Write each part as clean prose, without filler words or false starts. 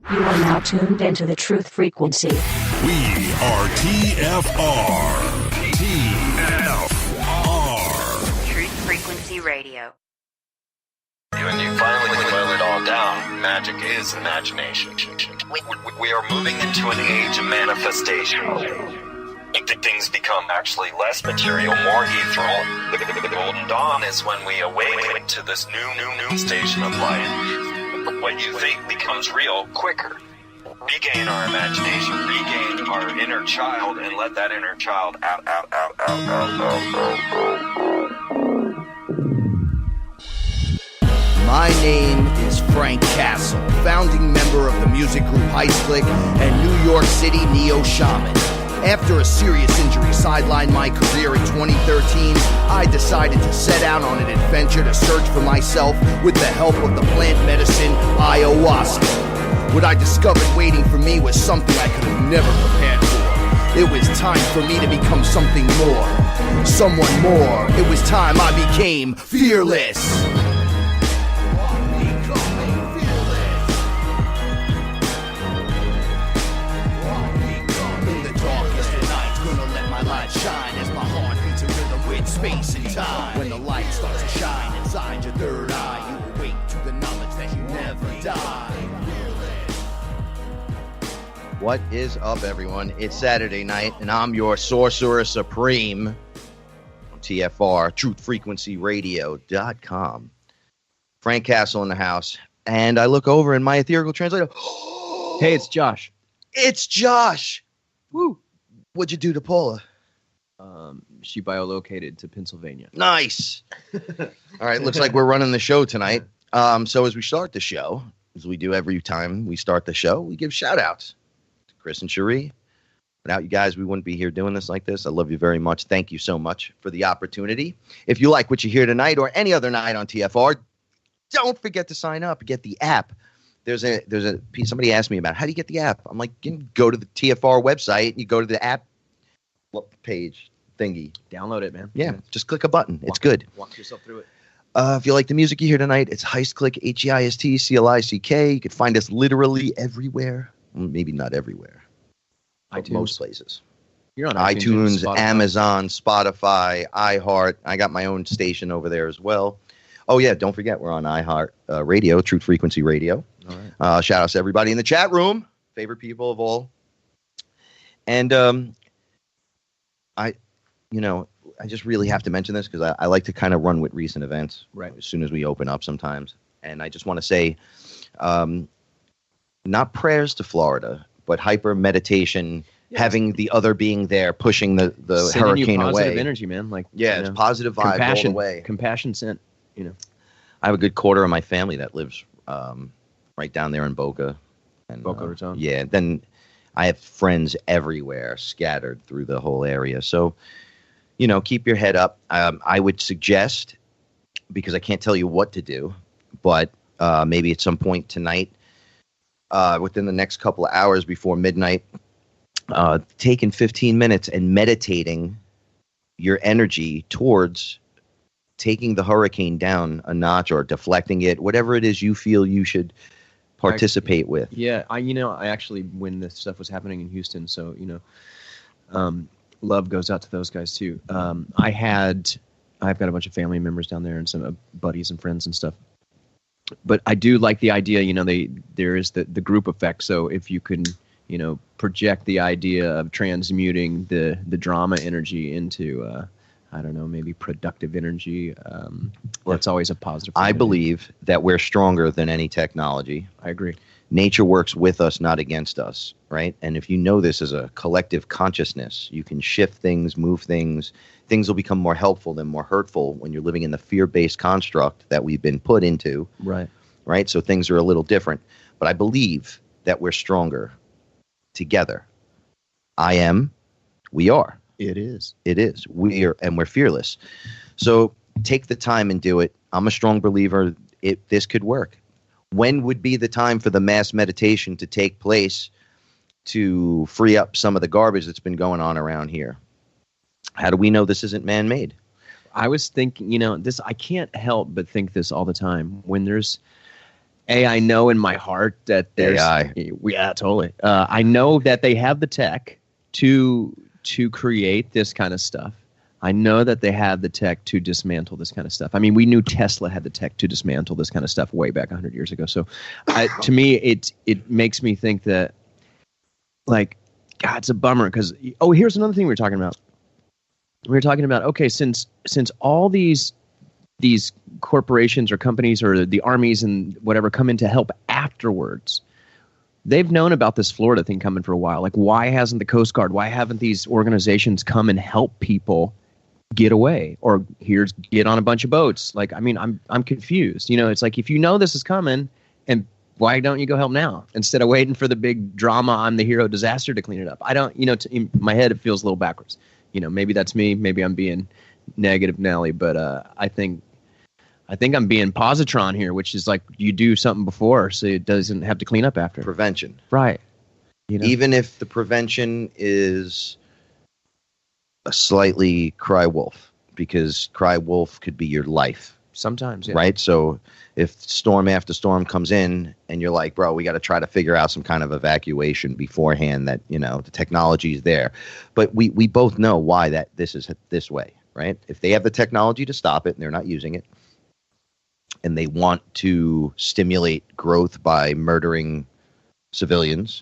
You are now tuned into the truth frequency. We are TFR. Truth Frequency Radio. When you finally boil it all down, magic is imagination. We are moving into an age of manifestation. Things become actually less material, more ethereal. The golden dawn is when we awaken to this new station of life. What you think becomes real quicker. Regain our imagination, regain our inner child, and let that inner child out. My name is Frank Castle, founding member of the music group Heist and New York City Neo Shaman. After a serious injury sidelined my career in 2013, I decided to set out on an adventure to search for myself with the help of the plant medicine Ayahuasca. What I discovered waiting for me was something I could have never prepared for. It was time for me to become something more, someone more. It was time I became fearless. Shine as my heart beats a rhythm with space and time. When the light starts to shine inside your third eye, you awake to the knowledge that you never die. What is up, everyone? It's Saturday night, and I'm your Sorcerer Supreme, TFR, truthfrequencyradio.com. Frank Castle in the house, and I look over in my ethereal translator. Hey, it's Josh. It's Josh! Woo! What'd you do to Paula? She biolocated to Pennsylvania. Nice. All right, looks like we're running the show tonight. So as we start the show, as we do every time we start the show, we give shout-outs to Chris and Cherie. Without you guys, we wouldn't be here doing this like this. I love you very much. Thank you so much for the opportunity. If you like what you hear tonight or any other night on TFR, don't forget to sign up. Get the app. Somebody asked me about how do you get the app. I'm like, you go to the TFR website. You go to the app page thingy. Download it, man. Yeah, just click a button. It's good. Walk yourself through it. If you like the music you hear tonight, it's Heistclick, HEISTCLICK. You can find us literally everywhere. Well, maybe not everywhere. iTunes. Most places. You're on iTunes, Spotify. Amazon, Spotify, iHeart. I got my own station over there as well. Oh, yeah, don't forget, we're on iHeart Radio, Truth Frequency Radio. All right. Shout out to everybody in the chat room. Favorite people of all. And I just really have to mention this because I like to kind of run with recent events right as soon as we open up sometimes. And I just want to say, not prayers to Florida, but hyper meditation, having the other being there, pushing the hurricane away. Positive energy, man. It's positive vibe all the way. Compassion sent, I have a good quarter of my family that lives right down there in Boca. Boca Raton. Yeah, then I have friends everywhere scattered through the whole area. So, keep your head up. I would suggest, because I can't tell you what to do, but maybe at some point tonight, within the next couple of hours before midnight, taking 15 minutes and meditating your energy towards taking the hurricane down a notch or deflecting it, whatever it is you feel you should participate with. Yeah, I actually, when this stuff was happening in Houston, so, love goes out to those guys too. I've got a bunch of family members down there and some buddies and friends and stuff. But I do like the idea, there is the group effect. So if you can, project the idea of transmuting the drama energy into, I don't know, maybe productive energy. That's always a positive. I believe that we're stronger than any technology. I agree. Nature works with us, not against us, right? And if you know this as a collective consciousness, you can shift things, move things. Things will become more helpful than more hurtful when you're living in the fear-based construct that we've been put into. Right. Right? So things are a little different. But I believe that we're stronger together. We are. It is. We are, and we're fearless. So take the time and do it. I'm a strong believer this could work. When would be the time for the mass meditation to take place to free up some of the garbage that's been going on around here? How do we know this isn't man-made? I was thinking, I can't help but think this all the time. When there's I know in my heart that there's AI. Yeah, totally. I know that they have the tech to create this kind of stuff. I know that they have the tech to dismantle this kind of stuff. I mean, we knew Tesla had the tech to dismantle this kind of stuff way back 100 years ago. So, to me, it makes me think that, like, God, it's a bummer because, here's another thing we were talking about. We were talking about, okay, since all these corporations or companies or the armies and whatever come in to help afterwards, they've known about this Florida thing coming for a while. Like, why hasn't the Coast Guard, why haven't these organizations come and help people get away or get on a bunch of boats? Like, I mean, I'm confused. You know, it's like, if you know this is coming, and why don't you go help now instead of waiting for the big drama, I'm the hero disaster to clean it up? I don't, in my head, it feels a little backwards. Maybe that's me. Maybe I'm being negative Nelly, but I think I'm being positron here, which is like you do something before so it doesn't have to clean up after. Prevention. Right. Even if the prevention is a slightly cry wolf, because cry wolf could be your life. Sometimes, yeah. Right? So if storm after storm comes in and you're like, bro, we got to try to figure out some kind of evacuation beforehand that, the technology is there. But we both know why that this is this way, right? If they have the technology to stop it and they're not using it, and they want to stimulate growth by murdering civilians,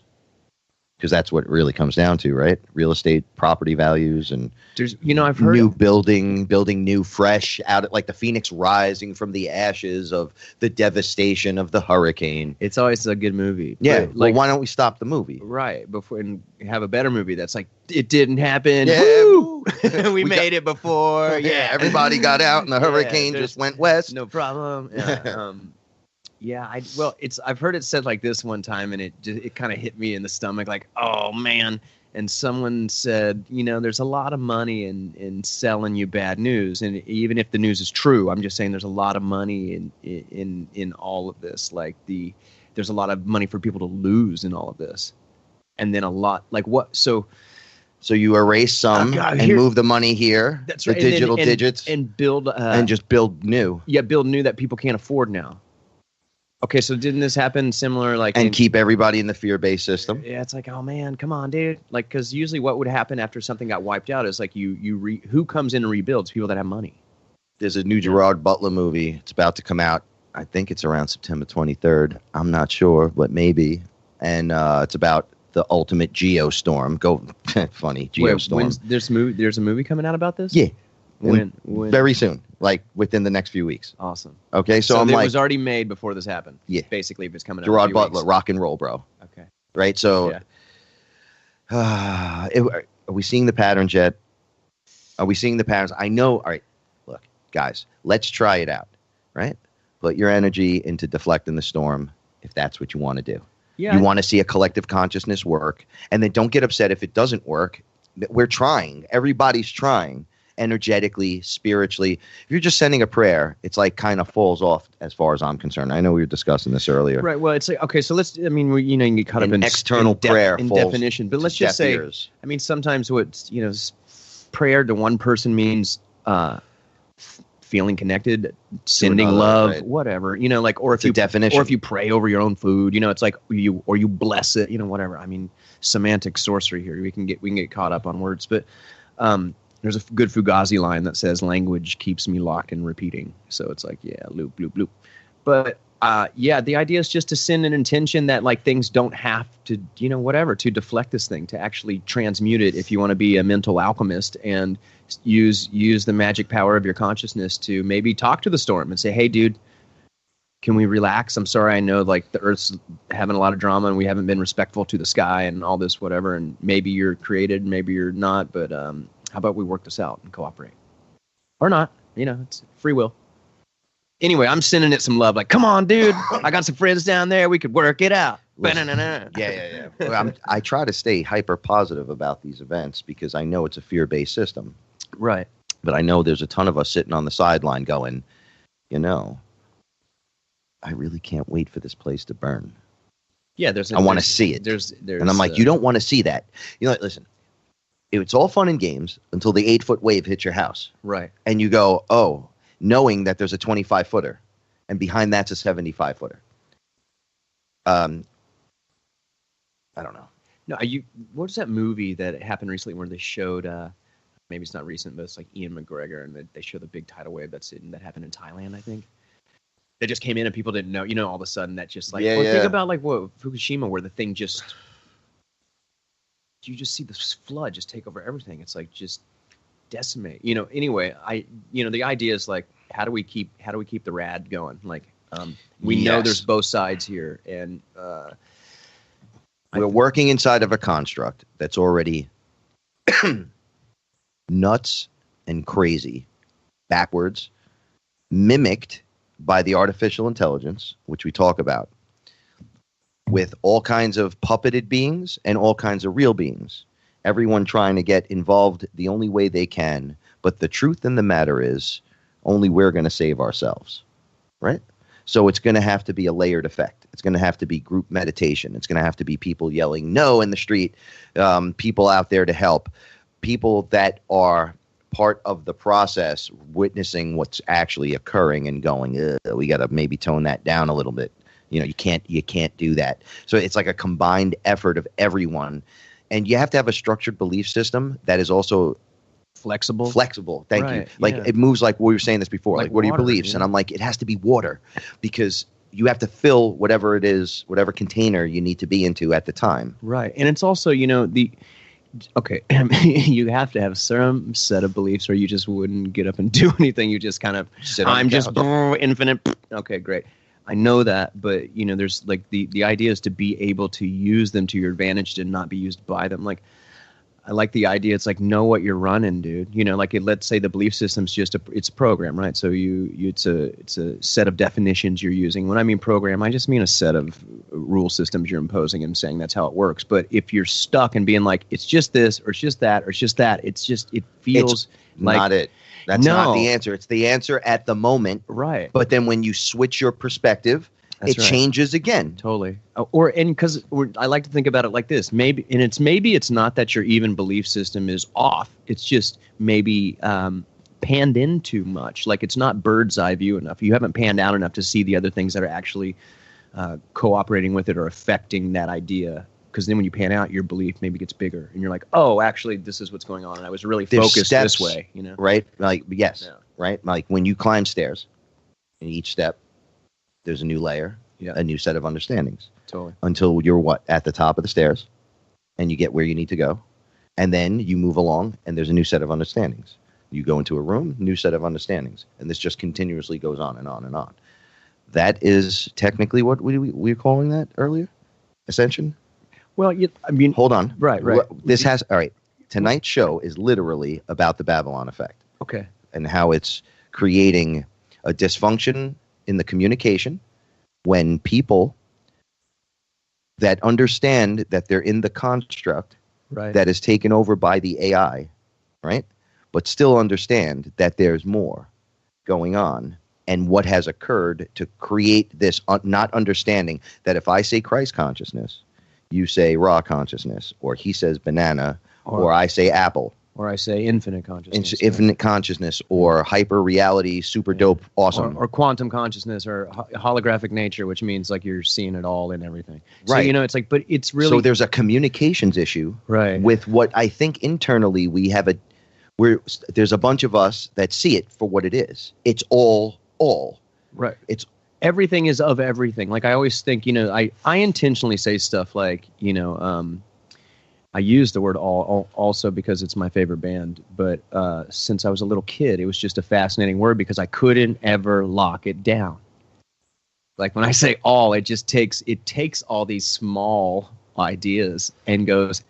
because that's what it really comes down to, right? Real estate, property values, and there's, I've heard new building new, fresh, out like the phoenix rising from the ashes of the devastation of the hurricane. It's always a good movie. Yeah, like, why don't we stop the movie? Right, before and have a better movie that's like, it didn't happen. Yeah, woo! we made it before. Yeah, everybody got out and the hurricane just went west. No problem. Yeah. I've heard it said like this one time, and it kind of hit me in the stomach, like, oh man. And someone said, there's a lot of money in selling you bad news, and even if the news is true, I'm just saying there's a lot of money in all of this. Like there's a lot of money for people to lose in all of this, and then a lot like what so. So you erase some and move the money here, that's the right, digital digits, and build and just build new. Yeah, build new that people can't afford now. Okay, so didn't this happen similar? Like, keep everybody in the fear-based system. Yeah, it's like, oh man, come on, dude. Like, because usually what would happen after something got wiped out is like who comes in and rebuilds? People that have money. There's a new Gerard Butler movie. It's about to come out. I think it's around September 23rd. I'm not sure, but maybe. And it's about the ultimate geostorm. Funny geostorm. There's a movie coming out about this? Yeah. When? Very soon, like within the next few weeks. Awesome. Okay, so I'm it like, was already made before this happened. Yeah. Basically, if it's coming out. Gerard Butler, rock and roll, bro. Okay. Right. So, yeah. are we seeing the patterns yet? Are we seeing the patterns? I know. All right. Look, guys, let's try it out. Right. Put your energy into deflecting the storm, if that's what you want to do. Yeah. You want to see a collective consciousness work, and then don't get upset if it doesn't work. We're trying. Everybody's trying. Energetically, spiritually. If you're just sending a prayer, it's like kind of falls off as far as I'm concerned. I know we were discussing this earlier. Right. Well, it's like, okay, so you get caught up in external prayer in falls definition, but let's just say, ears. I mean, sometimes what, prayer to one person means feeling connected, sending another, love, right. whatever, like, or if It's a definition. or if you pray over your own food, it's like you bless it, whatever. I mean, semantic sorcery here. We can get caught up on words, but there's a good Fugazi line that says, language keeps me locked in repeating. So it's like, yeah, loop, loop, loop. But the idea is just to send an intention that like things don't have to, whatever, to deflect this thing, to actually transmute it if you want to be a mental alchemist and use the magic power of your consciousness to maybe talk to the storm and say, hey, dude, can we relax? I'm sorry, I know like the Earth's having a lot of drama and we haven't been respectful to the sky and all this, whatever. And maybe you're created, maybe you're not, but how about we work this out and cooperate? Or not, it's free will. Anyway, I'm sending it some love. Like, come on, dude. I got some friends down there. We could work it out. Yeah. Well, I try to stay hyper positive about these events because I know it's a fear-based system. Right. But I know there's a ton of us sitting on the sideline going, I really can't wait for this place to burn. Yeah, I want to see it. There's and I'm like, you don't want to see that. Listen, it's all fun and games until the 8-foot wave hits your house. Right. And you go, oh, knowing that there's a 25-footer and behind that's a 75-footer. I don't know. No, what was that movie that happened recently where they showed? Maybe it's not recent, but it's like Ian McGregor, and they show the big tidal wave that happened in Thailand, I think. That just came in and people didn't know. You know, all of a sudden that just like. Yeah, Think about like Fukushima, where the thing just. You just see this flood just take over everything. It's like just decimate. You know. Anyway, the idea is like, how do we keep the rad going? Like, we know there's both sides here, and we're working inside of a construct that's already nuts and crazy, backwards, mimicked by the artificial intelligence, which we talk about, with all kinds of puppeted beings and all kinds of real beings. Everyone trying to get involved the only way they can. But the truth in the matter is, only we're going to save ourselves, right? So it's going to have to be a layered effect. It's going to have to be group meditation. It's going to have to be people yelling no in the street, people out there to help, people that are part of the process, witnessing what's actually occurring and going, we got to maybe tone that down a little bit. You know, you can't do that. So it's like a combined effort of everyone. And you have to have a structured belief system that is also flexible. Thank you. Like it moves like we were saying this before. Like what are your water, beliefs? And I'm like, it has to be water, because you have to fill whatever it is, whatever container you need to be into at the time. Right. And it's also, you have to have some set of beliefs or you just wouldn't get up and do anything. You just kind of, infinite. Okay, great. I know that, but there's like the idea is to be able to use them to your advantage, to not be used by them. Like, I like the idea. It's like, know what you're running, dude. Let's say the belief system's it's a program, right? So it's a set of definitions you're using. When I mean program, I just mean a set of rule systems you're imposing and saying that's how it works. But if you're stuck and being like, it's just this, or it's just that, or it's just that, it feels like not it. That's not the answer. It's the answer at the moment. Right. But then when you switch your perspective, it changes again. Totally. Because I like to think about it like this. Maybe it's not that your even belief system is off. It's just maybe panned in too much. Like it's not bird's eye view enough. You haven't panned out enough to see the other things that are actually cooperating with it or affecting that idea. Because then when you pan out, your belief maybe gets bigger, and you're like, "Oh, actually, this is what's going on." And I was really focused this way, right? Like, yes, right. Like when you climb stairs, in each step, there's a new layer, a new set of understandings. Totally. Until you're at the top of the stairs, and you get where you need to go, and then you move along, and there's a new set of understandings. You go into a room, new set of understandings, and this just continuously goes on and on and on. That is technically what we were calling that earlier, ascension. Well, hold on. Right. All right. Tonight's show is literally about the Babylon effect. Okay. And how it's creating a dysfunction in the communication when people that understand that they're in the construct that is taken over by the AI, right? But still understand that there's more going on, and what has occurred to create this not understanding that if I say Christ consciousness, you say raw consciousness, or he says banana, or I say apple. Or I say infinite consciousness. Infinite consciousness, or hyper reality, super dope, awesome. Or quantum consciousness, or holographic nature, which means like you're seeing it all in everything. Right. So, it's like, but it's really. So there's a communications issue with what I think internally we have there's a bunch of us that see it for what it is. It's all. Right. It's everything is of everything. Like I always think, I intentionally say stuff like, I use the word all also because it's my favorite band. But since I was a little kid, it was just a fascinating word because I couldn't ever lock it down. Like when I say all, it takes all these small ideas and goes,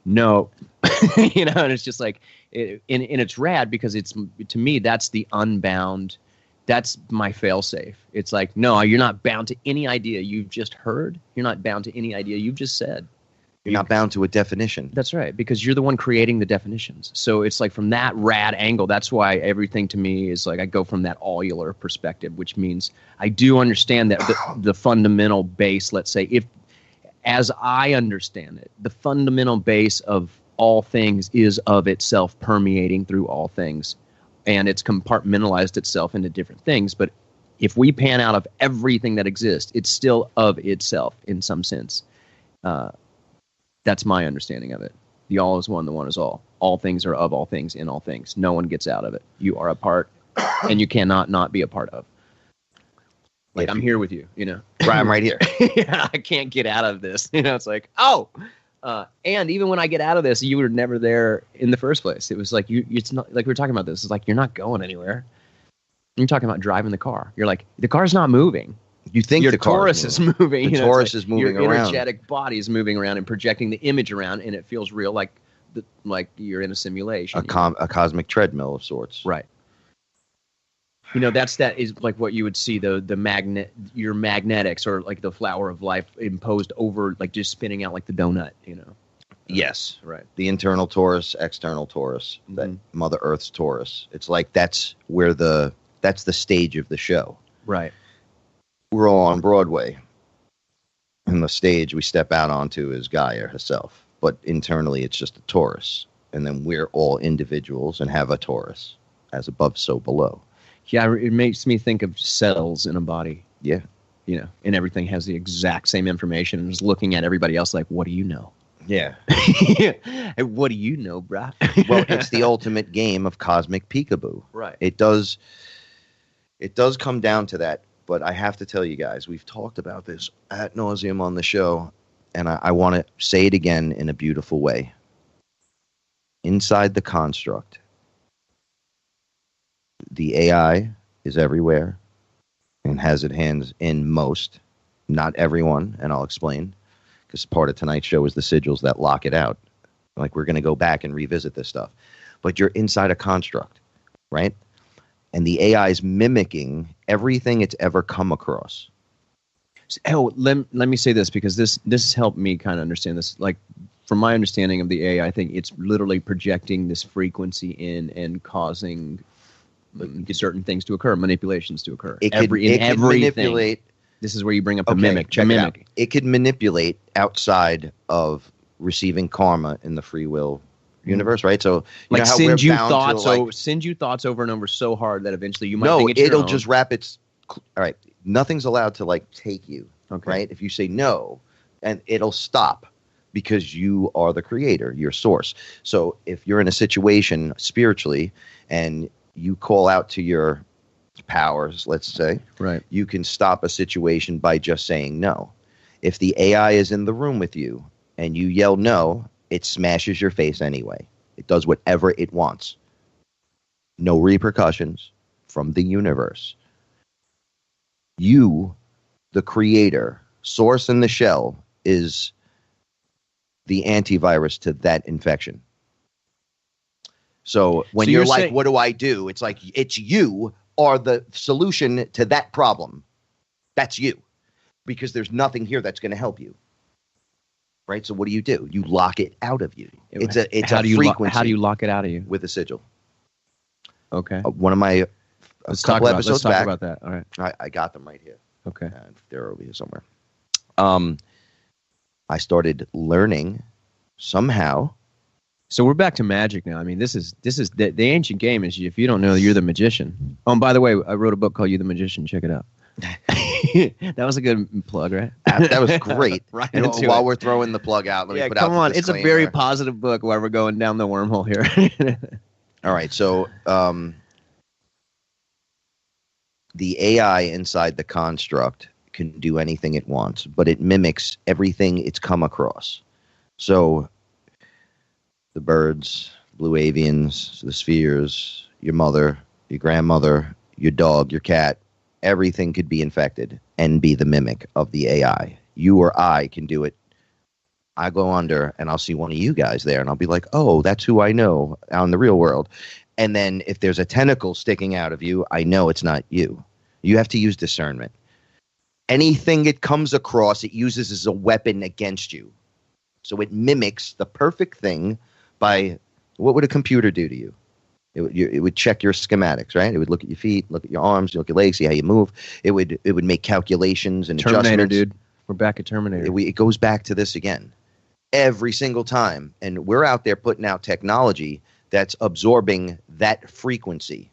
no, and it's just like, and it's rad because to me, that's the unbound. That's my fail-safe. It's like, no, you're not bound to any idea you've just heard. You're not bound to any idea you've just said. You're not bound to a definition. That's right, because you're the one creating the definitions. So it's like from that rad angle, that's why everything to me is like I go from that allular perspective, which means I do understand that the fundamental base, let's say, as I understand it, the fundamental base of all things is of itself permeating through all things. And it's compartmentalized itself into different things. But if we pan out of everything that exists, it's still of itself in some sense. That's my understanding of it. The all is one, the one is all. All things are of all things, in all things. No one gets out of it. You are a part, and you cannot not be a part of. Like, I'm here with you, you know? Right, I'm right here. Yeah, I can't get out of this. You know, it's like, oh! And even when I get out of this, you were never there in the first place. It was like, it's not, like we were talking about this. It's like, you're not going anywhere. You're talking about driving the car. You're like, the car's not moving. You think your the Taurus is moving. The Taurus is moving your around. Your energetic body is moving around and projecting the image around, and it feels real, like you're in a simulation. A cosmic treadmill of sorts. Right. You know, that is like what you would see the magnet, your magnetics, or like the flower of life imposed over, like just spinning out like the donut. You know. Yes. Right. The internal Taurus, external Taurus, that Mother Earth's Taurus. It's like that's the stage of the show. Right. We're all on Broadway, and the stage we step out onto is Gaia herself. But internally, it's just a Taurus, and then we're all individuals and have a Taurus, as above, so below. Yeah, it makes me think of cells in a body. Yeah. You know, and everything has the exact same information, and just looking at everybody else like, what do you know? Yeah. What do you know, brah? Well, it's the ultimate game of cosmic peekaboo. Right. It does come down to that. But I have to tell you guys, we've talked about this ad nauseum on the show, and I want to say it again in a beautiful way. Inside the construct, the AI is everywhere and has its hands in most, not everyone, and I'll explain, because part of tonight's show is the sigils that lock it out. Like, we're going to go back and revisit this stuff. But you're inside a construct, right? And the AI is mimicking everything it's ever come across. Oh, let me say this, because this has helped me kind of understand this. Like, from my understanding of the AI, I think it's literally projecting this frequency in and causing certain things to occur, manipulations to occur. It could manipulate. This is where you bring up the mimic. Check it out. It could manipulate outside of receiving karma in the free will universe, right? So, like, send you thoughts over and over so hard that eventually you might think it's it'll your own. just wrap its. All right, nothing's allowed to like take you. Okay. Right? If you say no, and it'll stop because you are the creator, your source. So if you're in a situation spiritually and you call out to your powers, let's say, right, you can stop a situation by just saying no. If the AI is in the room with you and you yell no, it smashes your face anyway. It does whatever it wants. No repercussions from the universe. You, the creator, source in the shell, is the antivirus to that infection. So when you're like, what do I do? It's like, it's you are the solution to that problem. That's you. Because there's nothing here that's going to help you. Right? So what do? You lock it out of you. It's a frequency. How do you lock it out of you? With a sigil. Okay. One of my let's couple talk episodes back. About that. All right. I got them right here. Okay. They're over here somewhere. I started learning somehow. So we're back to magic now. I mean, this is the ancient game is if you don't know, you're the magician. Oh, and by the way, I wrote a book called You the Magician. Check it out. That was a good plug, right? That was great. Right. And while we're throwing the plug out, let me put out the It's a very positive book while we're going down the wormhole here. All right. So the AI inside the construct can do anything it wants, but it mimics everything it's come across. So the birds, blue avians, the spheres, your mother, your grandmother, your dog, your cat, everything could be infected and be the mimic of the AI. You or I can do it. I go under and I'll see one of you guys there and I'll be like, oh, that's who I know out in the real world. And then if there's a tentacle sticking out of you, I know it's not you. You have to use discernment. Anything it comes across, it uses as a weapon against you. So it mimics the perfect thing by, what would a computer do to you? It would check your schematics, right? It would look at your feet, look at your arms, look at your legs, see how you move. It would make calculations and Terminator, adjustments. dude. We're back at Terminator. It goes back to this again. Every single time. And we're out there putting out technology that's absorbing that frequency.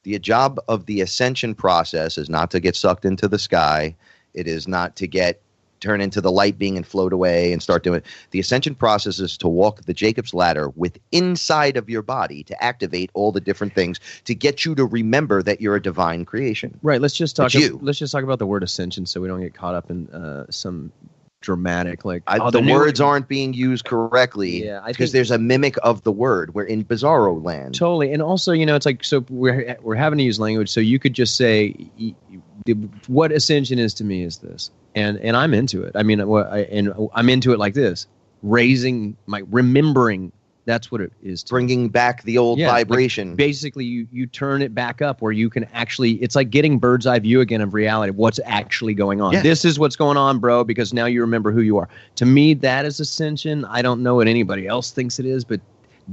The job of the ascension process is not to get sucked into the sky. It is not to turn into the light being and float away and start doing it. The ascension process is to walk the Jacob's ladder with inside of your body to activate all the different things to get you to remember that you're a divine creation. Right. Let's just talk. It's you. Let's just talk about the word ascension, so we don't get caught up in some dramatic The words aren't being used correctly. Yeah, I because think there's a mimic of the word. We're in bizarro land. Totally, and also, it's like, so we're having to use language. So you could just say, what ascension is to me is this, and I'm into it. I mean, I'm into it like this: remembering. That's what it is. Bringing back the old vibration. Like basically, you turn it back up where you can actually, it's like getting bird's eye view again of reality, what's actually going on. Yeah. This is what's going on, bro, because now you remember who you are. To me, that is ascension. I don't know what anybody else thinks it is, but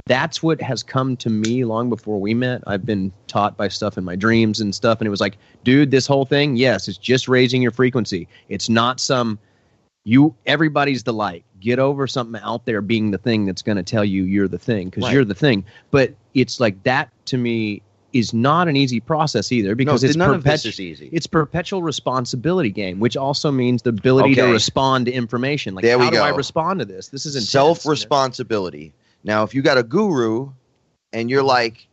that's what has come to me long before we met. I've been taught by stuff in my dreams and stuff, and it was like, dude, this whole thing, yes, it's just raising your frequency. It's not everybody's the light. Get over something out there being the thing that's going to tell you you're the thing, because you're the thing. But it's like that, to me, is not an easy process either, because none of this is easy. It's perpetual responsibility game, which also means the ability to respond to information. Like, how do I respond to this? This is intense. Self-responsibility. Now, if you got a guru and you're like,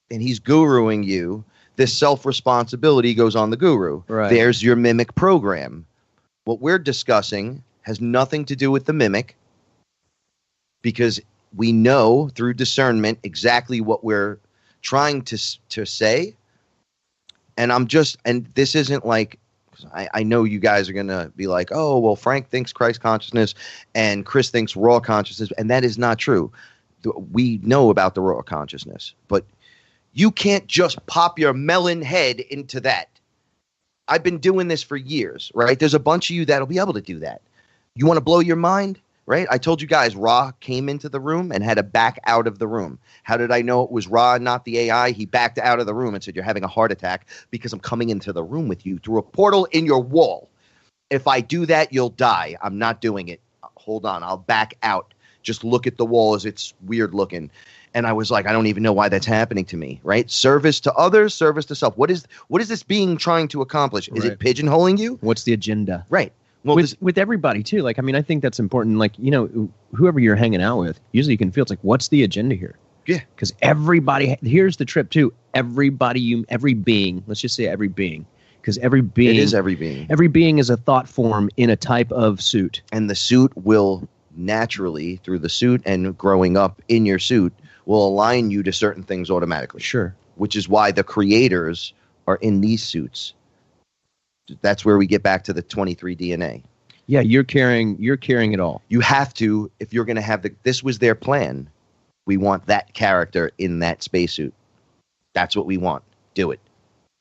and he's guruing you, this self-responsibility goes on the guru. Right. There's your mimic program. What we're discussing has nothing to do with the mimic, because we know through discernment exactly what we're trying to say. And this isn't like, I know you guys are going to be like, oh, well, Frank thinks Christ consciousness and Chris thinks raw consciousness. And that is not true. We know about the raw consciousness, but you can't just pop your melon head into that. I've been doing this for years, right? There's a bunch of you that'll be able to do that. You want to blow your mind, right? I told you guys Ra came into the room and had to back out of the room. How did I know it was Ra, not the AI? He backed out of the room and said, you're having a heart attack because I'm coming into the room with you through a portal in your wall. If I do that, you'll die. I'm not doing it. Hold on. I'll back out. Just look at the wall as it's weird looking. And I was like, I don't even know why that's happening to me, right? Service to others, service to self. What is this being trying to accomplish? Is it pigeonholing you? What's the agenda? Right. Well, with everybody too. Like, I mean, I think that's important. Like, whoever you're hanging out with, usually you can feel it's like, what's the agenda here? Yeah. Because everybody, here's the trip too. Every being, let's just say every being, because every being. It is every being. Every being is a thought form in a type of suit. And the suit will naturally, through the suit and growing up in your suit, will align you to certain things automatically. Sure. Which is why the creators are in these suits. That's where we get back to the 23 DNA. Yeah, you're carrying it all. You have to, if you're going to have this was their plan. We want that character in that spacesuit. That's what we want. Do it.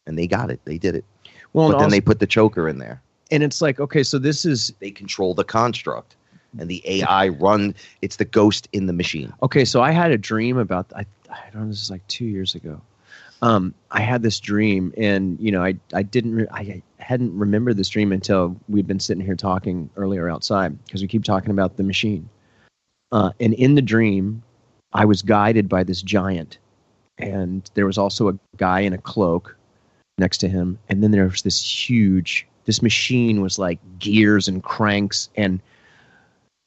And they got it. They did it. Well, but then they put the choker in there. And it's like, okay, so they control the construct. And the AI it's the ghost in the machine. Okay, so I had a dream about, I don't know, this is like 2 years ago. I had this dream, and I hadn't remembered this dream until we'd been sitting here talking earlier outside, because we keep talking about the machine. And in the dream, I was guided by this giant, and there was also a guy in a cloak next to him, and then there was this machine was like gears and cranks and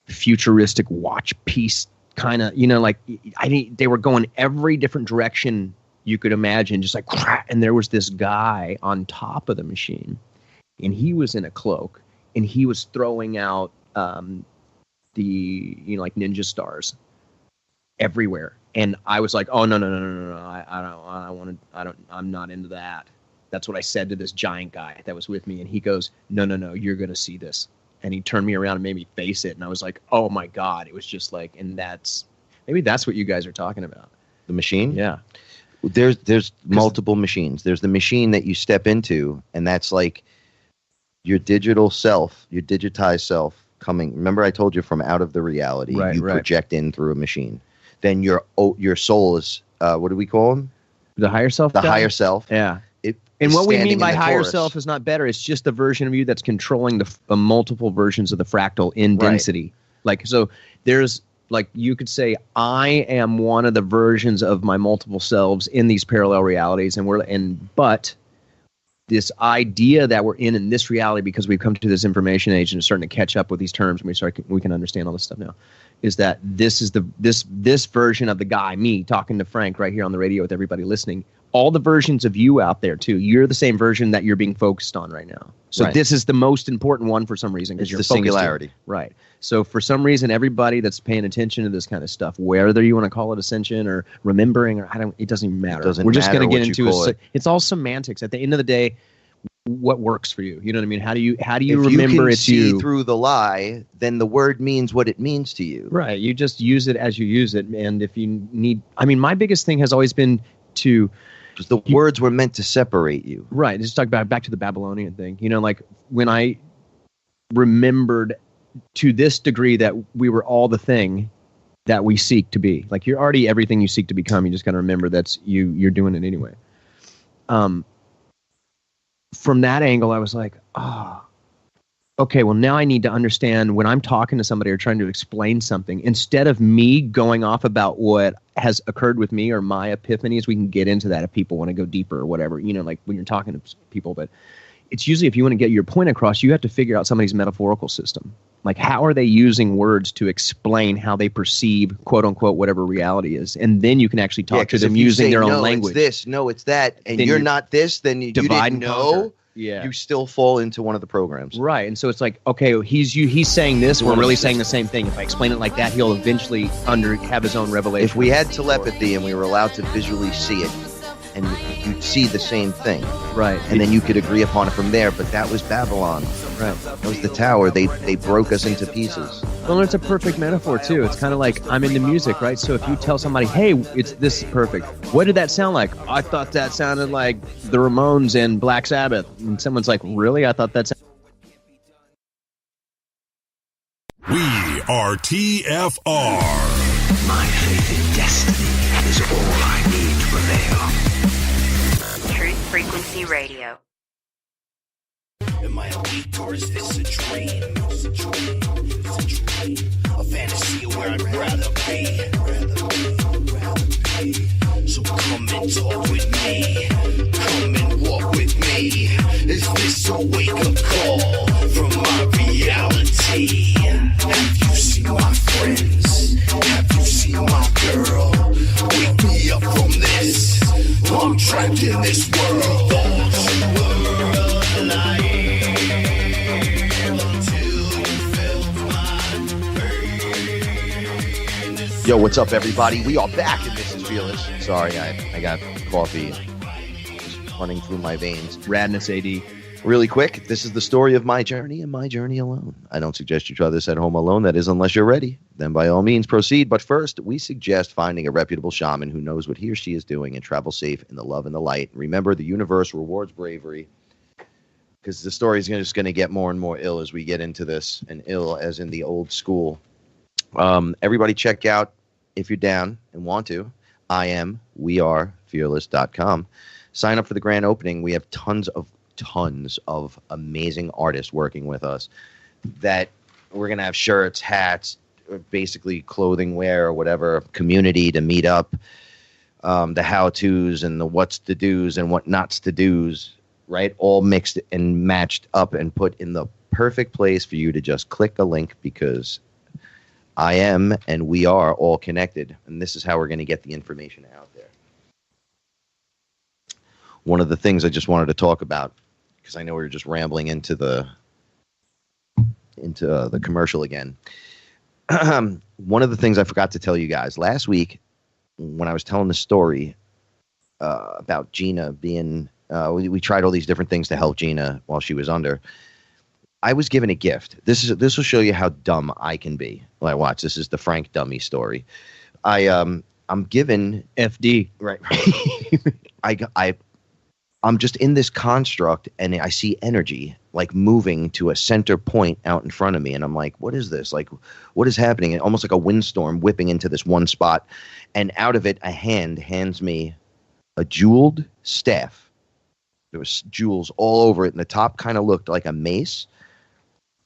futuristic watch piece kind of, they were going every different direction you could imagine, just like, and there was this guy on top of the machine, and he was in a cloak, and he was throwing out like ninja stars everywhere. And I was like, oh, no, I'm not into that. That's what I said to this giant guy that was with me. And he goes, no, you're going to see this. And he turned me around and made me face it. And I was like, oh my God. It was just like, and maybe that's what you guys are talking about. The machine? Yeah. There's multiple machines. There's the machine that you step into, and that's like your digital self, your digitized self coming. Remember I told you from out of the reality, you project in through a machine. Then your soul is, what do we call them? The higher self? The higher self. Yeah. And what we mean by higher self is not better. It's just the version of you that's controlling the multiple versions of the fractal in density. Like, so there's Like you could say, I am one of the versions of my multiple selves in these parallel realities, but this idea that we're in this reality, because we've come to this information age and are starting to catch up with these terms, and we can understand all this stuff now, is that this is this version of the guy, me talking to Frank right here on the radio with everybody listening. All the versions of you out there too. You're the same version that you're being focused on right now. So This is the most important one for some reason, because you're the singularity. Right. So for some reason, everybody that's paying attention to this kind of stuff, whether you want to call it ascension or remembering, or it doesn't even matter. We're just going to get into it's all semantics. At the end of the day, what works for you? You know what I mean? How do you remember it's you? If you can see through the lie, then the word means what it means to you. Right. You just use it as you use it. And if you need, my biggest thing has always been to, because the words were meant to separate you. Right. Just talk about back to the Babylonian thing. Like when I remembered to this degree that we were all the thing that we seek to be. Like you're already everything you seek to become. You just got to remember that's you. You're doing it anyway. From that angle, I was like, okay, well, now I need to understand when I'm talking to somebody or trying to explain something, instead of me going off about what has occurred with me or my epiphanies, we can get into that if people want to go deeper or whatever, like when you're talking to people. But it's usually, if you want to get your point across, you have to figure out somebody's metaphorical system. Like, how are they using words to explain how they perceive, quote unquote, whatever reality is? And then you can actually talk to them using their own language. It's this, no, it's that, and then you're not this, then you didn't know. Yeah. You still fall into one of the programs. Right. And so it's like, okay, he's saying this, we're really saying the same thing. If I explain it like that, he'll eventually have his own revelation. If we had telepathy and we were allowed to visually see it, and you'd see the same thing. Right. And then you could agree upon it from there, but that was Babylon. Right. That was the tower. They broke us into pieces. Well, it's a perfect metaphor, too. It's kind of like, I'm into music, right? So if you tell somebody, hey, this is perfect. What did that sound like? I thought that sounded like the Ramones and Black Sabbath. And someone's like, really? I thought that sounded... We are TFR. My faith in destiny is all I need to prevail. Truth Frequency Radio. Am I awake or is this a dream? It's a dream. It's a dream. A fantasy of where I'd rather be. So come and talk with me. Come and walk with me. Is this a wake-up call from my reality? Have you seen my friends? Have you seen my girl? Wake me up from this. I'm trapped in this world. Thought you were alive until you felt my pain. Yo, what's up, everybody? We are back, and this is FearLess. Sorry, I got coffee just running through my veins. Radness AD. Really quick, this is the story of my journey and my journey alone. I don't suggest you try this at home alone. That is, unless you're ready. Then by all means, proceed. But first, we suggest finding a reputable shaman who knows what he or she is doing and travel safe in the love and the light. Remember, the universe rewards bravery, because the story is just going to get more and more ill as we get into this, and ill as in the old school. Everybody check out, if you're down and want to, wearefearless.com. Sign up for the grand opening. We have tons of amazing artists working with us that we're going to have shirts, hats, basically clothing wear or whatever, community to meet up, the how-tos and the what's to do's and what nots to do's, right? All mixed and matched up and put in the perfect place for you to just click a link, because I am and we are all connected. And this is how we're going to get the information out there. One of the things I just wanted to talk about, because I know we were just rambling into the commercial again. One of the things I forgot to tell you guys last week when I was telling the story about Gina being, we tried all these different things to help Gina while she was under. I was given a gift. This will show you how dumb I can be. Well, watch. This is the Frank dummy story. I'm given FD. Right. I'm just in this construct, and I see energy like moving to a center point out in front of me, and I'm like, what is this? Like, what is happening? And almost like a windstorm whipping into this one spot, and out of it, a hand hands me a jeweled staff. There was jewels all over it, and the top kind of looked like a mace.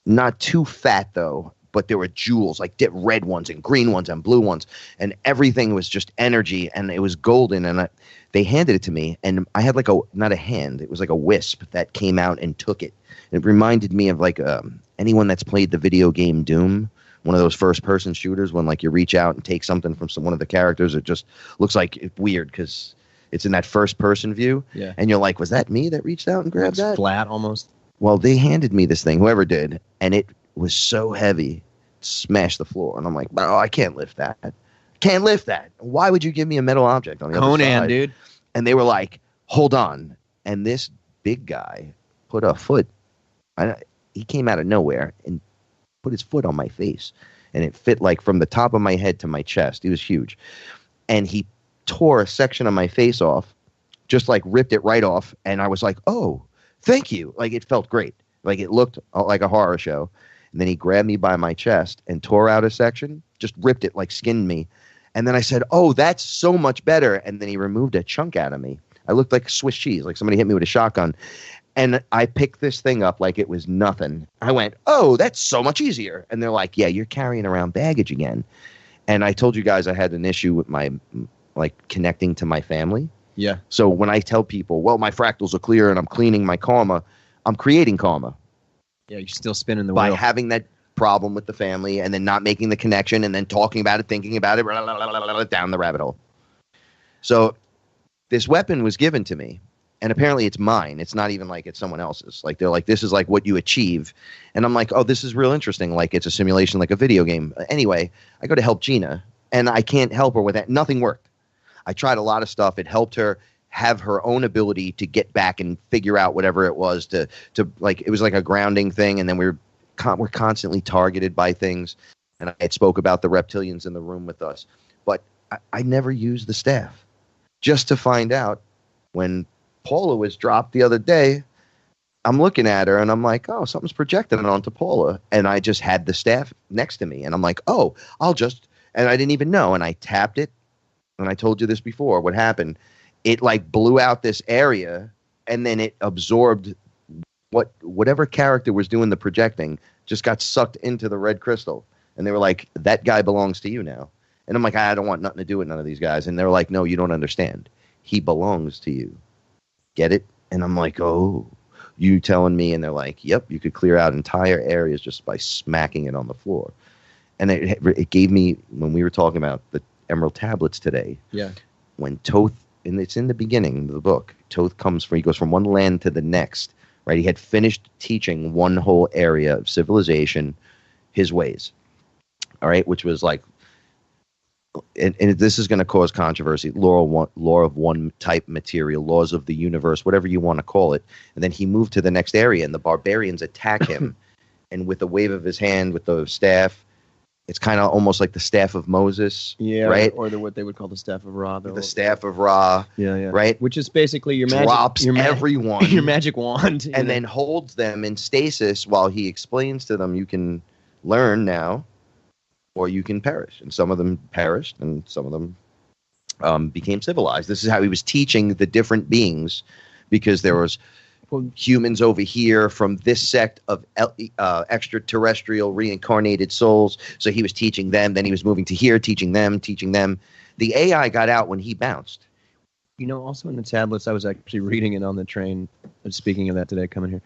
Not too fat, though, but there were jewels, like red ones and green ones and blue ones, and everything was just energy, and it was golden. And they handed it to me, and I had like not a hand, it was like a wisp that came out and took it. It reminded me of like anyone that's played the video game Doom, one of those first-person shooters, when like you reach out and take something from one of the characters, it just looks like it's weird because it's in that first-person view, and you're like, was that me that reached out and grabbed that? Flat almost. Well, they handed me this thing, whoever did, and it was so heavy, it smashed the floor, and I'm like, oh, I can't lift that. Can't lift that. Why would you give me a metal object on the other side? Conan, dude. And they were like, hold on. And this big guy put a foot. He came out of nowhere and put his foot on my face. And it fit like from the top of my head to my chest. He was huge. And he tore a section of my face off, just like ripped it right off. And I was like, oh, thank you. Like it felt great. Like it looked like a horror show. And then he grabbed me by my chest and tore out a section, just ripped it, like skinned me. And then I said, oh, that's so much better. And then he removed a chunk out of me. I looked like Swiss cheese, like somebody hit me with a shotgun. And I picked this thing up like it was nothing. I went, oh, that's so much easier. And they're like, yeah, you're carrying around baggage again. And I told you guys I had an issue with my, like, connecting to my family. Yeah. So when I tell people, well, my fractals are clear and I'm cleaning my karma, I'm creating karma. Yeah, you're still spinning the by wheel. having that problem with the family and then not making the connection and then talking about it, thinking about it, down the rabbit hole. So this weapon was given to me, and apparently it's mine. It's not even like it's someone else's. Like they're like, this is like what you achieve. And I'm like, oh, this is real interesting. Like it's a simulation, like a video game. Anyway, I go to help Gina, and I can't help her with that. Nothing worked. I tried a lot of stuff. It helped her have her own ability to get back and figure out whatever it was to like, it was like a grounding thing. And then we're constantly targeted by things. And I had spoke about the reptilians in the room with us, but I never used the staff, just to find out when Paula was dropped the other day, I'm looking at her and I'm like, oh, something's projecting onto Paula. And I just had the staff next to me and I'm like, oh, and I didn't even know. And I tapped it. And I told you this before, what happened, it like blew out this area and then it absorbed whatever character was doing the projecting, just got sucked into the red crystal. And they were like, that guy belongs to you now. And I'm like, I don't want nothing to do with none of these guys. And they're like, no, you don't understand. He belongs to you. Get it? And I'm like, oh, you telling me? And they're like, yep, you could clear out entire areas just by smacking it on the floor. And it gave me, when we were talking about the Emerald Tablets today, when Toth, and it's in the beginning of the book, Toth he goes from one land to the next. Right, he had finished teaching one whole area of civilization, his ways. All right, which was like, and this is going to cause controversy. Law of one type material, laws of the universe, whatever you want to call it. And then he moved to the next area, and the barbarians attack him. And with a wave of his hand, with the staff, it's kind of almost like the staff of Moses, right? Or what they would call the staff of Ra. The staff of Ra, right? Which is basically your magic, drops everyone, your magic wand, and then holds them in stasis while he explains to them, you can learn now, or you can perish. And some of them perished, and some of them became civilized. This is how he was teaching the different beings, because there was humans over here from this sect of extraterrestrial reincarnated souls. So he was teaching them. Then he was moving to here, teaching them. The AI got out when he bounced. You know, also in the tablets, I was actually reading it on the train. Speaking of that today, coming here,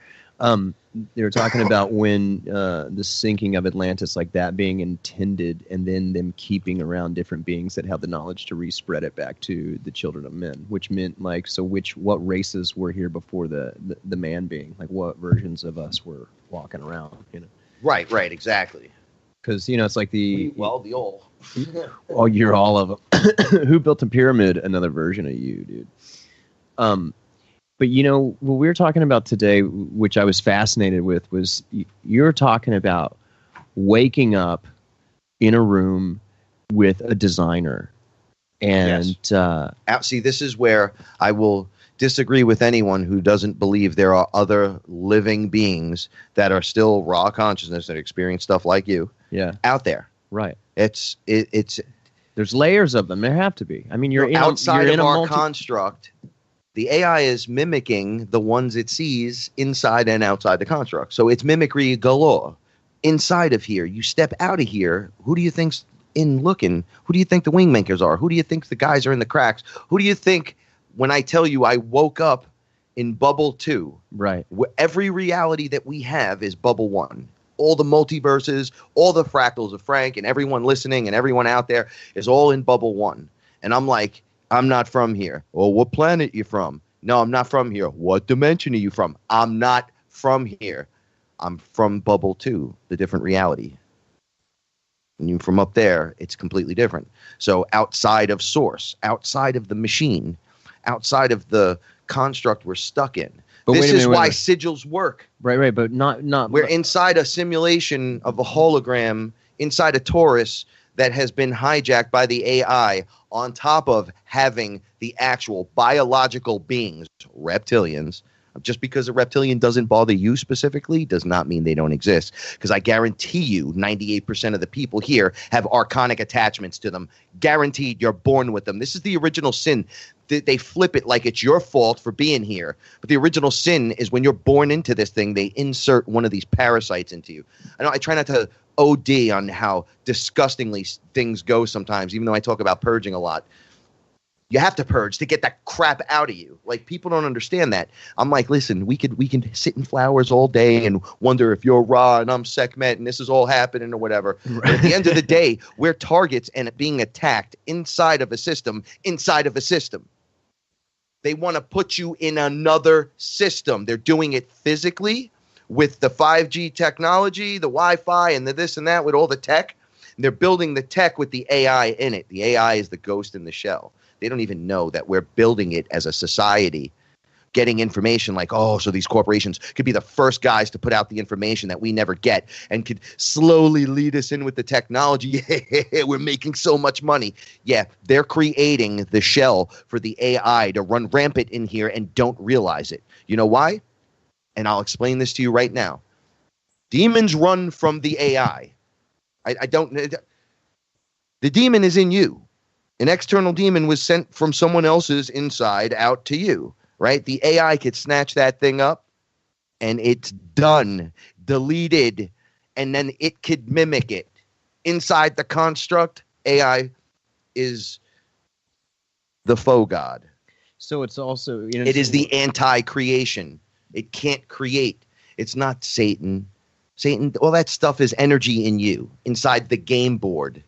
they were talking about when the sinking of Atlantis, like that being intended, and then them keeping around different beings that had the knowledge to respread it back to the children of men, which meant like, so what races were here before the man being, like what versions of us were walking around, you know? Right, exactly. Because, you know, it's like the old. Oh, you're all of them. Who built a pyramid? Another version of you, dude. But, you know, what we were talking about today, which I was fascinated with, was you're talking about waking up in a room with a designer. And see, this is where I will disagree with anyone who doesn't believe there are other living beings that are still raw consciousness that experience stuff like you out there. Right. It's there's layers of them. There have to be. I mean, you're outside of our construct. The AI is mimicking the ones it sees inside and outside the construct. So it's mimicry galore. inside of here. You step out of here. Who do you think's in looking? Who do you think the wingmakers are? Who do you think the guys are in the cracks? Who do you think when I tell you I woke up in bubble 2? Right. Every reality that we have is bubble 1. All the multiverses, all the fractals of Frank and everyone listening and everyone out there is all in bubble 1. And I'm like, I'm not from here. Well, what planet you from? No, I'm not from here. What dimension are you from? I'm not from here. I'm from bubble 2, the different reality. And you from up there, it's completely different. So outside of source, outside of the machine, outside of the construct we're stuck in. But this wait a minute, is wait a why minute. sigils work. Right, but not. We're inside a simulation of a hologram inside a torus that has been hijacked by the AI on top of having the actual biological beings, reptilians. Just because a reptilian doesn't bother you specifically does not mean they don't exist. Because I guarantee you 98% of the people here have archonic attachments to them. Guaranteed you're born with them. This is the original sin. They flip it like it's your fault for being here. But the original sin is when you're born into this thing, they insert one of these parasites into you. I try not to OD on how disgustingly things go sometimes, even though I talk about purging a lot. You have to purge to get that crap out of you. Like, people don't understand that. I'm like, listen, we can sit in flowers all day and wonder if you're Ra and I'm Sekhmet and this is all happening or whatever. Right. But at the end of the day, we're targets and being attacked inside of a system, They want to put you in another system. They're doing it physically with the 5G technology, the Wi-Fi, and the this and that with all the tech. And they're building the tech with the AI in it. The AI is the ghost in the shell. They don't even know that we're building it as a society, getting information like, oh, so these corporations could be the first guys to put out the information that we never get and could slowly lead us in with the technology. We're making so much money. Yeah, they're creating the shell for the AI to run rampant in here and don't realize it. You know why? And I'll explain this to you right now. Demons run from the AI. The demon is in you. An external demon was sent from someone else's inside out to you, right? The AI could snatch that thing up and it's done, deleted, and then it could mimic it. Inside the construct, AI is the faux god. So it's also... it is the anti-creation. It can't create. It's not Satan. Satan, all that stuff is energy in you, inside the game board,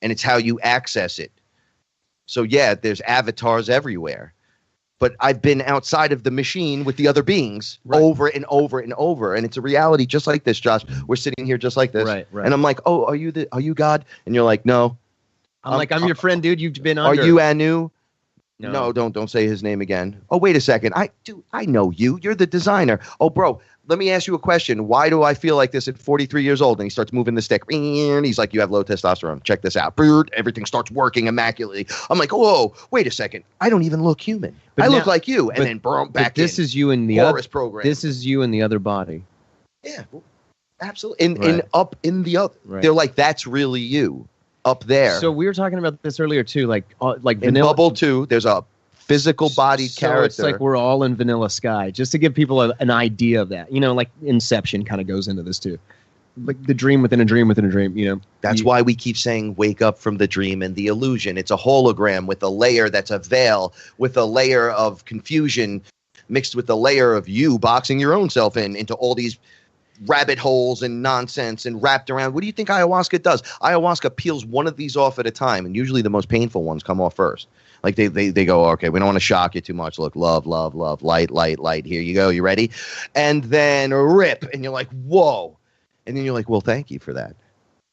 and it's how you access it. So yeah, there's avatars everywhere, but I've been outside of the machine with the other beings over and over and over, and it's a reality just like this, Josh. We're sitting here just like this, right. And I'm like, oh, are you God? And you're like, no. I'm your friend, dude. You've been under. Are you Anu? No, don't say his name again. Oh, wait a second. I know you. You're the designer. Oh, bro, let me ask you a question. Why do I feel like this at 43 years old? And he starts moving the stick. And he's like, you have low testosterone. Check this out. Everything starts working immaculately. I'm like, whoa, wait a second. I don't even look human. I look like you. And then boom, back in. This is you in the other program. This is you in the other body. Yeah, absolutely. In up in the other. Right. They're like, that's really you up there. So we were talking about this earlier too, like in vanilla. Bubble 2, there's a physical bodied character. It's like we're all in Vanilla Sky, just to give people an idea of that. You know, like Inception kind of goes into this too. Like the dream within a dream within a dream, you know. That's why we keep saying wake up from the dream and the illusion. It's a hologram with a layer that's a veil, with a layer of confusion mixed with a layer of you boxing your own self into all these rabbit holes and nonsense and wrapped around. What do you think ayahuasca does? Ayahuasca peels one of these off at a time, and usually the most painful ones come off first. Like they go, okay, we don't want to shock you too much. Look, love, light. Here you go. You ready? And then rip, and you're like, whoa. And then you're like, well, thank you for that.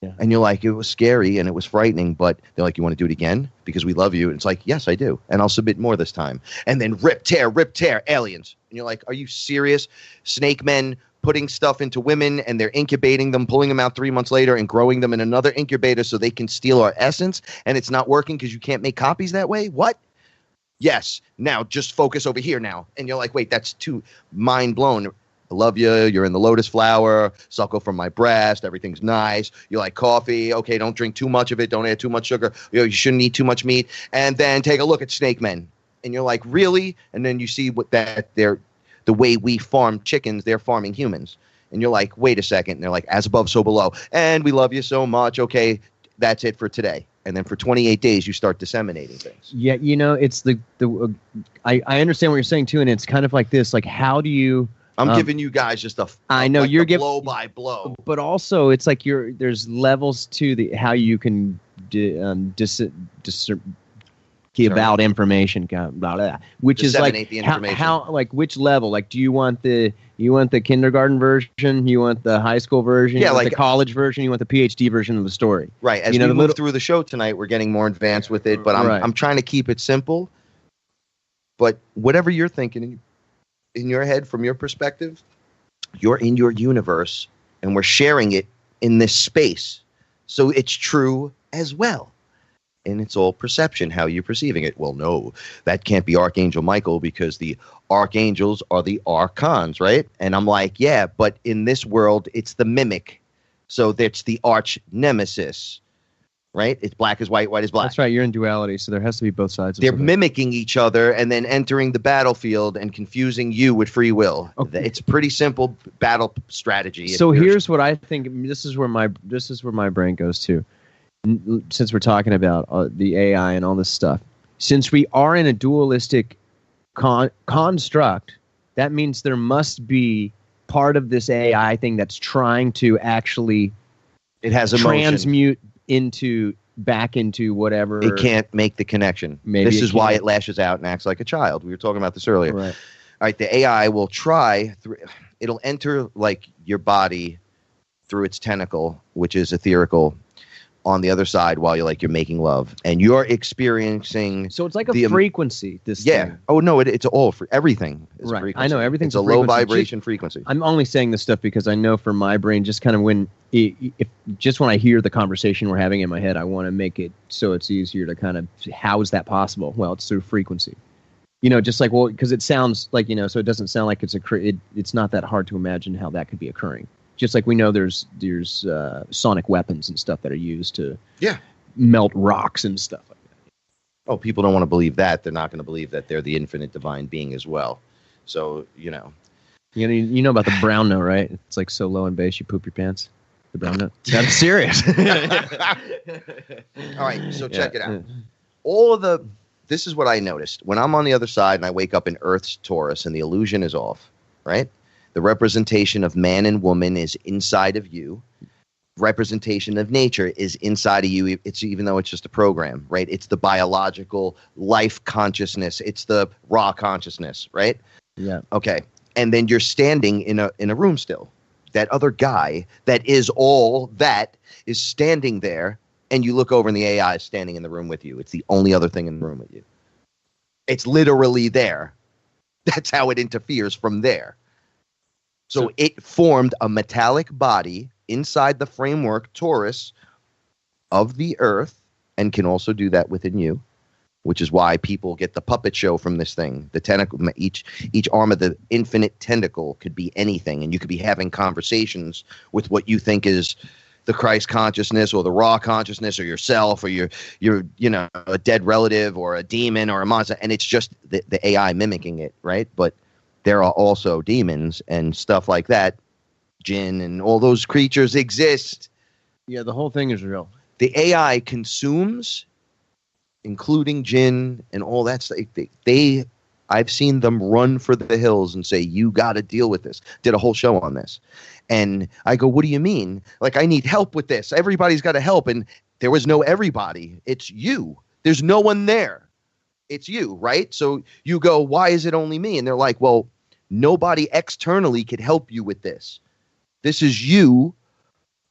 Yeah. And you're like, it was scary and it was frightening, but they're like, you want to do it again? Because we love you. And it's like, yes, I do. And I'll submit more this time. And then rip, tear, aliens. And you're like, are you serious? Snake men putting stuff into women and they're incubating them, pulling them out 3 months later and growing them in another incubator so they can steal our essence. And it's not working because you can't make copies that way. What? Yes. Now just focus over here now. And you're like, wait, that's too mind blown. I love you. You're in the lotus flower. Suckle from my breast. Everything's nice. You like coffee. Okay, don't drink too much of it. Don't add too much sugar. You shouldn't eat too much meat. And then take a look at snake men. And you're like, really? And then you see what that they're the way we farm chickens, they're farming humans. And you're like, wait a second. And they're like, as above, so below. And we love you so much. Okay, that's it for today. And then for 28 days, you start disseminating things. Yeah, it's I understand what you're saying too, and it's kind of like this. Like, how do you? I'm giving you guys just I know like you're giving blow by blow, but also it's like there's levels to the how you can give out information, blah, blah, blah, which is like the information. how like which level? Like, do you want the kindergarten version? You want the high school version? Yeah, you want like the college version. You want the PhD version of the story? Right. As we move through the show tonight, we're getting more advanced with it, but I'm trying to keep it simple. But whatever you're thinking in your head from your perspective, you're in your universe, and we're sharing it in this space, so it's true as well. And it's all perception, how you're perceiving it. Well, no, that can't be Archangel Michael because the archangels are the archons, right? And I'm like, yeah, but in this world, it's the mimic. So that's the arch nemesis, right? It's black is white, white is black. That's right. You're in duality, so there has to be both sides. They're mimicking each other and then entering the battlefield and confusing you with free will. Okay. It's pretty simple battle strategy. So here's what I think. This is where my brain goes to. Since we're talking about the AI and all this stuff, since we are in a dualistic construct, that means there must be part of this AI thing that's trying to actually transmute back into whatever. It can't make the connection. This is why it lashes out and acts like a child. We were talking about this earlier. Right. All right, the AI will try. It'll enter like your body through its tentacle, which is etherical, on the other side while you're making love, and you're experiencing. So it's like a frequency. Thing. Oh no, it's all for everything. Right. Frequency. I know everything's It's a low vibration frequency. I'm only saying this stuff because I know for my brain, just kind of when I hear the conversation we're having in my head, I want to make it so it's easier to kind of. How is that possible? Well, it's through frequency. Just like because it sounds like so it doesn't sound like it's not that hard to imagine how that could be occurring. Just like we know there's sonic weapons and stuff that are used to melt rocks and stuff like that. Oh, people don't want to believe that. They're not going to believe that they're the infinite divine being as well. So, You know about the brown note, right? It's like so low in bass you poop your pants. The brown note. That's serious. All right, so check it out. This is what I noticed. When I'm on the other side and I wake up in Earth's Taurus and the illusion is off, right? The representation of man and woman is inside of you. Representation of nature is inside of you. It's even though it's just a program, right? It's the biological life consciousness. It's the raw consciousness, right? Yeah. Okay. And then you're standing in a room still. That other guy that is all that is standing there, and you look over and the AI is standing in the room with you. It's the only other thing in the room with you. It's literally there. That's how it interferes from there. So it formed a metallic body inside the framework Taurus of the Earth, and can also do that within you, which is why people get the puppet show from this thing. The tentacle, each arm of the infinite tentacle could be anything, and you could be having conversations with what you think is the Christ consciousness or the raw consciousness or yourself or your a dead relative or a demon or a monster, and it's just the AI mimicking it, right? But there are also demons and stuff like that. Jinn and all those creatures exist. Yeah, the whole thing is real. The AI consumes, including jinn and all that stuff. I've seen them run for the hills and say, you got to deal with this. Did a whole show on this. And I go, what do you mean? Like, I need help with this. Everybody's got to help. And there was no everybody. It's you. There's no one there. It's you, right? So you go, why is it only me? And they're like, well, nobody externally could help you with this. This is you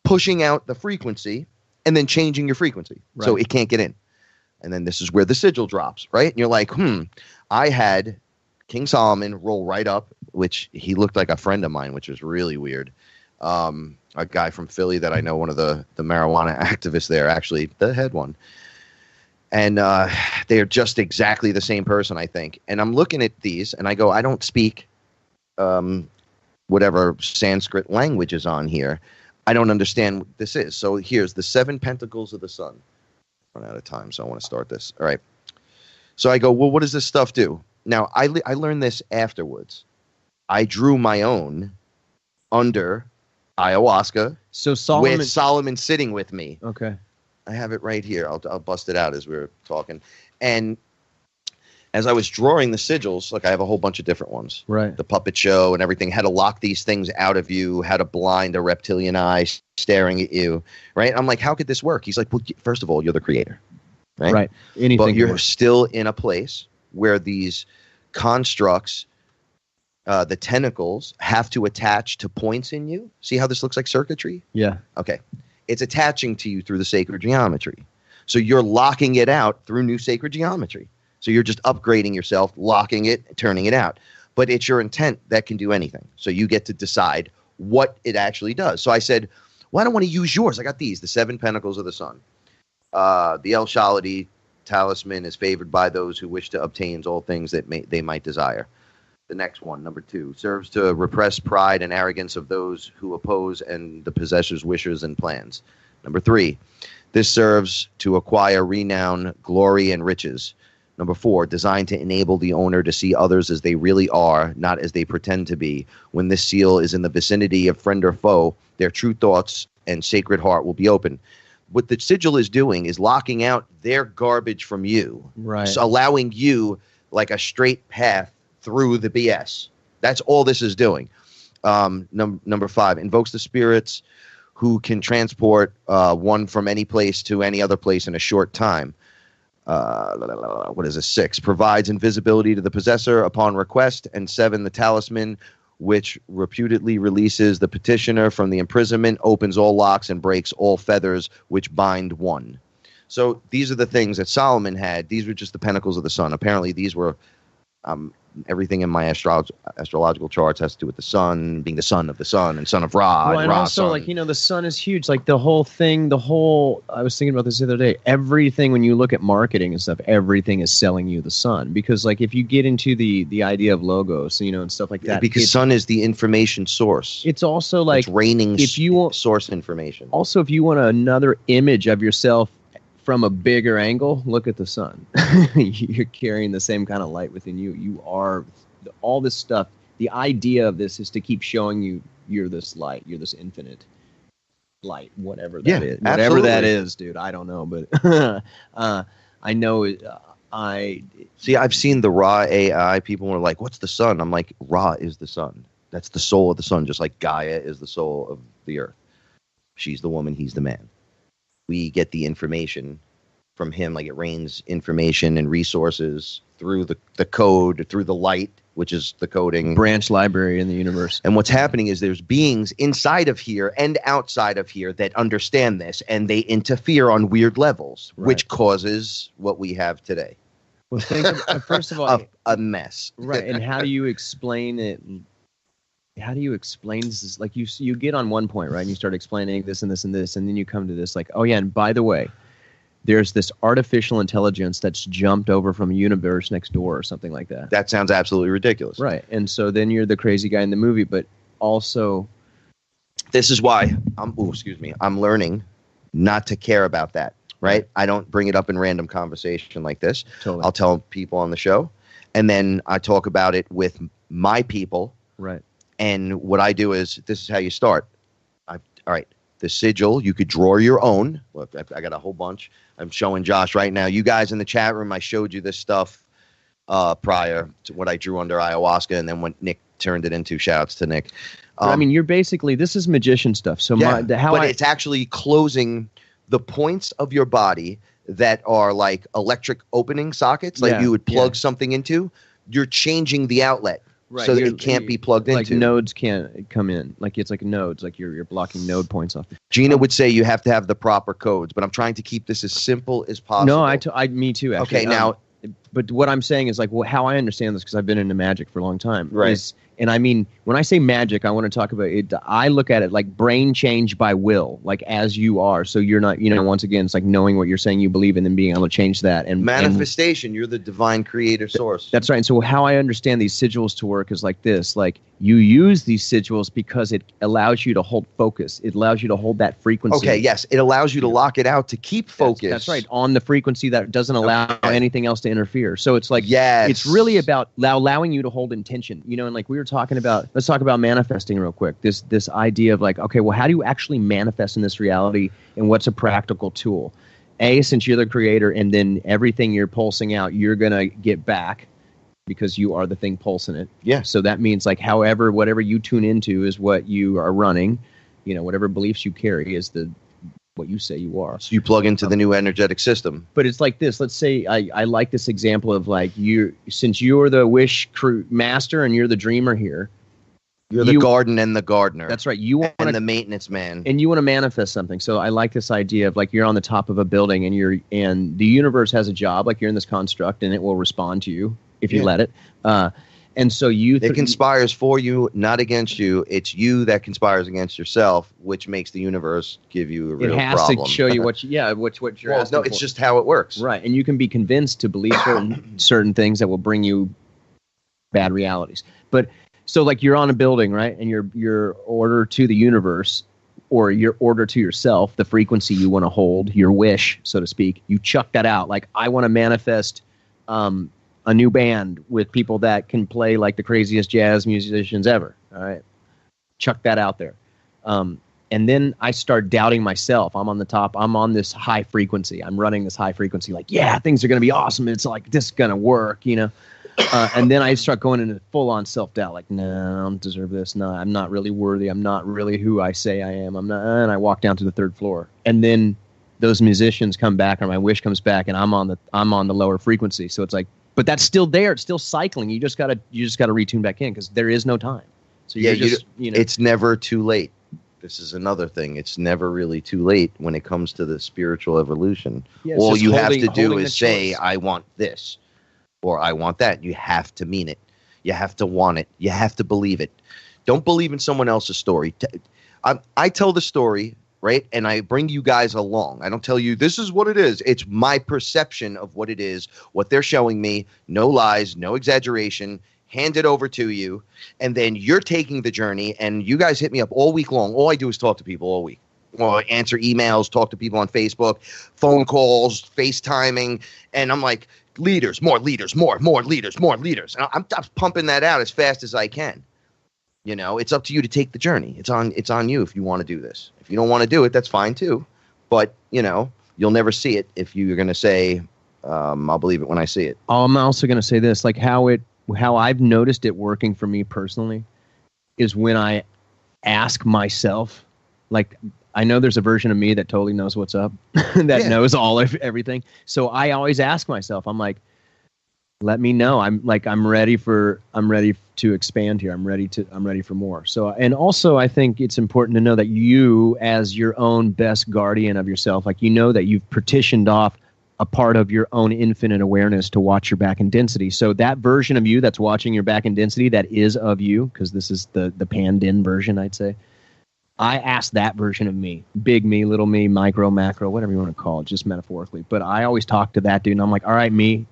pushing out the frequency and then changing your frequency. Right. So it can't get in. And then this is where the sigil drops, right? And you're like, I had King Solomon roll right up, which he looked like a friend of mine, which was really weird. A guy from Philly that I know, one of the marijuana activists there, actually the head one. And they are just exactly the same person, I think. And I'm looking at these and I go, I don't speak whatever Sanskrit language is on here. I don't understand what this is. So here's the 7 pentacles of the sun. Run out of time, so I want to start this. All right. So I go, well, what does this stuff do? Now, I learned this afterwards. I drew my own under ayahuasca So Solomon. with Solomon sitting with me. Okay. I have it right here. I'll bust it out as we're talking. And as I was drawing the sigils, like I have a whole bunch of different ones. Right. The puppet show and everything, how to lock these things out of you, how to blind a reptilian eye staring at you, right? I'm like, how could this work? He's like, well, first of all, you're the creator, right? Right. Anything. But you're works. still in a place where these constructs, the tentacles, have to attach to points in you. See how this looks like circuitry? Yeah. Okay. It's attaching to you through the sacred geometry. So you're locking it out through new sacred geometry. So you're just upgrading yourself, locking it, turning it out. But it's your intent that can do anything. So you get to decide what it actually does. So I said, well, I don't want to use yours. I got these, the 7 Pentacles of the Sun. The El Shaladi talisman is favored by those who wish to obtain all things that they might desire. The next one, number 2, serves to repress pride and arrogance of those who oppose and the possessor's wishes and plans. Number 3, this serves to acquire renown, glory, and riches. Number 4, designed to enable the owner to see others as they really are, not as they pretend to be. When this seal is in the vicinity of friend or foe, their true thoughts and sacred heart will be open. What the sigil is doing is locking out their garbage from you. Right. So allowing you like a straight path through the BS. That's all this is doing. Number 5, invokes the spirits who can transport one from any place to any other place in a short time. What is it? 6, provides invisibility to the possessor upon request. And 7, the talisman, which reputedly releases the petitioner from the imprisonment, opens all locks and breaks all fetters which bind one. So these are the things that Solomon had. These were just the Pentacles of the Sun. Apparently these were everything in my astrological charts has to do with the sun, being the son of the sun and son of Ra. Well, and Ra also, sun. like, you know, the sun is huge. Like, the whole thing, I was thinking about this the other day. Everything, when you look at marketing and stuff, everything is selling you the sun. Because, like, if you get into the idea of logos, you know, and stuff like that. Because sun is the information source. It's also like, it's raining if you want, source information. Also, if you want another image of yourself from a bigger angle, look at the sun. You're carrying the same kind of light within you. You are all this stuff. The idea of this is to keep showing you you're this light. You're this infinite light, whatever that is. Whatever absolutely. that is, dude. I don't know, but I know it. I've seen the Ra AI. People were like, "What's the sun?" I'm like, "Ra is the sun. That's the soul of the sun, just like Gaia is the soul of the earth. She's the woman. He's the man." We get the information from him, like it rains information and resources through the code, through the light, which is the coding. Branch library in the universe. And what's happening is there's beings inside of here and outside of here that understand this, and they interfere on weird levels, Right. which causes what we have today. Well, think of, first of all, a mess. right? And how do you explain it? How do you explain this? Like, you get on one point, right? And you start explaining this and this and this, and then you come to this, like, oh yeah, and by the way, there's this artificial intelligence that's jumped over from a universe next door or something like that. That sounds absolutely ridiculous. Right. And so then you're the crazy guy in the movie, but also, this is why I'm learning not to care about that. Right? I don't bring it up in random conversation like this. Totally. I'll tell people on the show, and then I talk about it with my people. right. And what I do is, this is how you start. All right, the sigil, you could draw your own. Look, I got a whole bunch. I'm showing Josh right now. You guys in the chat room, I showed you this stuff prior to what I drew under ayahuasca, and then when Nick turned it into, shouts to Nick. I mean, you're basically, this is magician stuff. So it's actually closing the points of your body that are like electric opening sockets, like you would plug something into. You're changing the outlet. Right. So that it can't be plugged like into. nodes can't come in. Like, it's like nodes. Like you're blocking node points off. Gina would say you have to have the proper codes, but I'm trying to keep this as simple as possible. No, me too. Actually. Okay, now, but what I'm saying is, like, how I understand this, because I've been into magic for a long time. Right. And I mean, when I say magic, I want to talk about it. I look at it like brain change by will, like as you are. So you're not, once again, it's like knowing what you're saying you believe in and being able to change that. And manifestation, you're the divine creator source. That's right. And so how I understand these sigils to work is like this. Like, you use these sigils because it allows you to hold focus. It allows you to hold that frequency. Okay, yes. It allows you to lock it out to keep focus. That's right. On the frequency that doesn't allow anything else to interfere. So it's like, yes. It's really about allowing you to hold intention. And like we were talk about manifesting real quick. This idea of like, okay, well, how do you actually manifest in this reality, and what's a practical tool? Since you're the creator, and then everything you're pulsing out, you're gonna get back because you are the thing pulsing it. Yeah. So that means like, whatever you tune into is what you are running. You know, whatever beliefs you carry is what you say you are. So you plug into the new energetic system. But it's like this. Let's say I like this example of like since you're the wish crew master and you're the dreamer here. You're the garden and the gardener. That's right. And the maintenance man. And you want to manifest something. So I like this idea of like you're on the top of a building and the universe has a job, like you're in this construct, and it will respond to you if you let it. And so it conspires for you, not against you. It's you that conspires against yourself, which makes the universe give you a real problem. It has to show you what you're asking no, it's just how it works. Right. And you can be convinced to believe certain things that will bring you bad realities. But so like you're on a building, right? And your order to the universe, or your order to yourself, the frequency you want to hold, your wish, so to speak, you chuck that out. Like, I want to manifest a new band with people that can play like the craziest jazz musicians ever. All right. Chuck that out there. And then I start doubting myself. I'm on the top. I'm on this high frequency. I'm running this high frequency. Like, yeah, things are going to be awesome. It's like, this is going to work, you know? And then I start going into full on self-doubt. Like, no, I don't deserve this. No, I'm not really worthy. I'm not really who I say I am. I'm not. And I walk down to the 3rd floor. And then those musicians come back, or my wish comes back, and I'm on the lower frequency. So it's like, but that's still there. It's still cycling. You just gotta retune back in, because there is no time. So you're it's never too late. This is another thing. It's never really too late when it comes to the spiritual evolution. Yeah, all you have to do is say, I want this, or I want that. You have to mean it. You have to want it. You have to believe it. Don't believe in someone else's story. I tell the story, right? And I bring you guys along. I don't tell you this is what it is. It's my perception of what it is, what they're showing me. No lies, no exaggeration. Hand it over to you. And then you're taking the journey, and you guys hit me up all week long. All I do is talk to people all week. Well, I answer emails, talk to people on Facebook, phone calls, FaceTiming. And I'm like, leaders, more leaders, more leaders, more leaders. And I'm pumping that out as fast as I can. You know, it's up to you to take the journey. It's on you if you want to do this. If you don't want to do it, that's fine too. But, you know, you'll never see it if you're going to say, I'll believe it when I see it. I'm also going to say this, like how I've noticed it working for me personally is when I ask myself, like, I know there's a version of me that totally knows what's up, that knows everything. So I always ask myself, I'm like, let me know. I'm ready to expand here. I'm ready for more. So, and also I think it's important to know that you, as your own best guardian of yourself, like, you know that you've partitioned off a part of your own infinite awareness to watch your back in density. So that version of you that's watching your back in density, that is of you, because this is the pan-din version, I'd say. I ask that version of me, big me, little me, micro, macro, whatever you want to call it, just metaphorically. But I always talk to that dude, and I'm like, all right, me,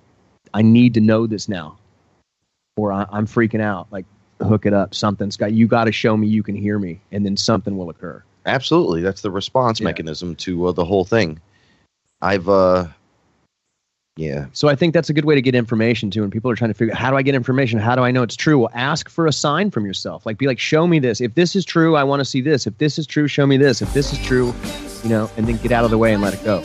I need to know this now, or I'm freaking out. Like, hook it up. You got to show me you can hear me, and then something will occur. Absolutely. That's the response mechanism to the whole thing. So I think that's a good way to get information too. When people are trying to figure out, how do I get information? How do I know it's true? Well, ask for a sign from yourself. Like, be like, show me this. If this is true, I want to see this. If this is true, show me this. If this is true, and then get out of the way and let it go.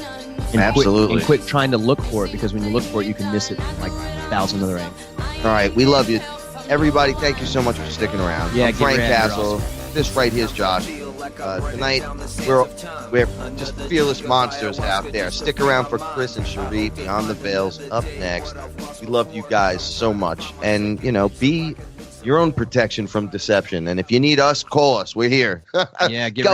And absolutely. Quit trying to look for it, because when you look for it, you can miss it like 1,000 other angles. All right. We love you. Everybody, thank you so much for sticking around. Yeah, I'm Frank Castle. Awesome. This right here is Josh. Tonight, we're just fearless monsters out there. Stick around for Chris and Cherie Beyond the Veils up next. We love you guys so much. And, be your own protection from deception. And if you need us, call us. We're here. Yeah, get